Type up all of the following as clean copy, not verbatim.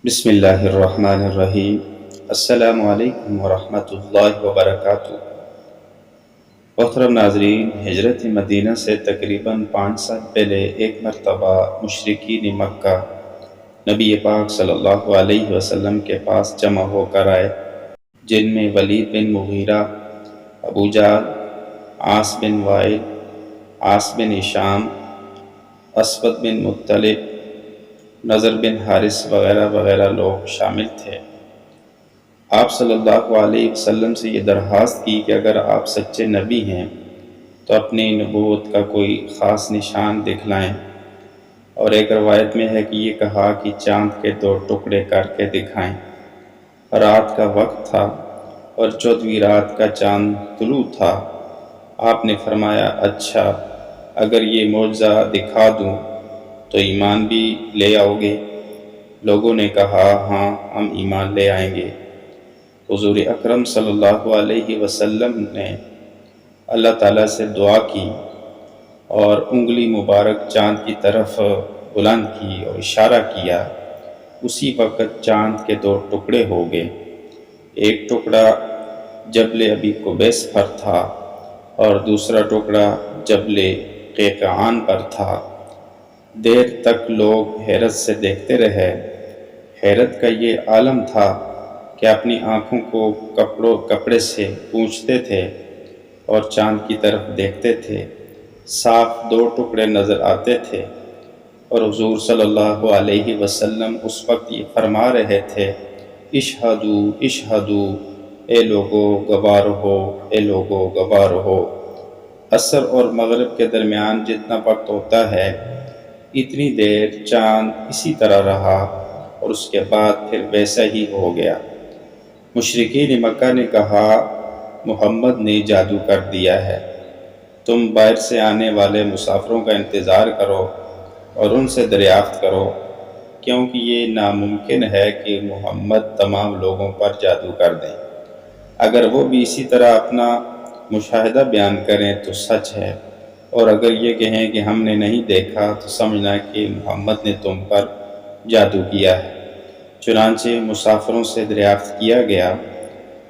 بسم اللہ الرحمن الرحیم۔ السلام علیکم ورحمۃ اللہ وبرکاتہ۔ محترم ناظرین، ہجرت مدینہ سے تقریباً 5 سال پہلے ایک مرتبہ مشرکین مکہ نبی پاک صلی اللہ علیہ وسلم کے پاس جمع ہو کر آئے، جن میں ولید بن مغیرہ، ابو جہل، عاص بن وائل، عاص بن ہشام، اسود بن مطلب، نضر بن حارث وغیرہ وغیرہ لوگ شامل تھے۔ آپ صلی اللہ علیہ وسلم سے یہ درخواست کی کہ اگر آپ سچے نبی ہیں تو اپنی نبوت کا کوئی خاص نشان دکھلائیں، اور ایک روایت میں ہے کہ یہ کہا کہ چاند کے 2 ٹکڑے کر کے دکھائیں۔ رات کا وقت تھا اور 14ویں رات کا چاند طلوع تھا۔ آپ نے فرمایا، اچھا، اگر یہ معجزہ دکھا دوں تو ایمان بھی لے آؤ گے؟ لوگوں نے کہا، ہاں، ہم ایمان لے آئیں گے۔ حضور اکرم صلی اللہ علیہ وسلم نے اللہ تعالیٰ سے دعا کی اور انگلی مبارک چاند کی طرف بلند کی اور اشارہ کیا۔ اسی وقت چاند کے 2 ٹکڑے ہو گئے۔ ایک ٹکڑا جبل ابی قبیس پر تھا اور دوسرا ٹکڑا جبل قیقعان پر تھا۔ دیر تک لوگ حیرت سے دیکھتے رہے۔ حیرت کا یہ عالم تھا کہ اپنی آنکھوں کو کپڑے سے پوچھتے تھے اور چاند کی طرف دیکھتے تھے۔ صاف 2 ٹکڑے نظر آتے تھے، اور حضور صلی اللہ علیہ وسلم اس وقت یہ فرما رہے تھے، اشہدو اشہدو، اے لوگو گواہ رہو، اے لوگو گواہ رہو۔ عصر اور مغرب کے درمیان جتنا وقت ہوتا ہے، اتنی دیر چاند اسی طرح رہا اور اس کے بعد پھر ویسا ہی ہو گیا۔ مشرکین مکہ نے کہا، محمد نے جادو کر دیا ہے، تم باہر سے آنے والے مسافروں کا انتظار کرو اور ان سے دریافت کرو، کیونکہ یہ ناممکن ہے کہ محمد تمام لوگوں پر جادو کر دیں۔ اگر وہ بھی اسی طرح اپنا مشاہدہ بیان کریں تو سچ ہے، اور اگر یہ کہیں کہ ہم نے نہیں دیکھا تو سمجھنا کہ محمد نے تم پر جادو کیا ہے۔ چنانچہ مسافروں سے دریافت کیا گیا۔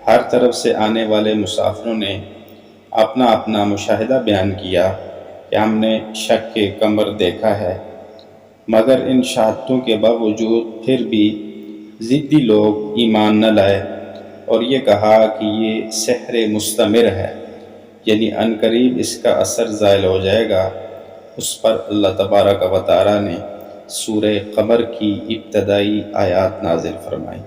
ہر طرف سے آنے والے مسافروں نے اپنا اپنا مشاہدہ بیان کیا کہ ہم نے شق قمر دیکھا ہے، مگر ان شہادتوں کے باوجود پھر بھی ضدی لوگ ایمان نہ لائے اور یہ کہا کہ یہ سحر مستمر ہے، یعنی عنقریب اس کا اثر زائل ہو جائے گا۔ اس پر اللہ تبارک و تعالیٰ نے سورہ قمر کی ابتدائی آیات نازل فرمائیں۔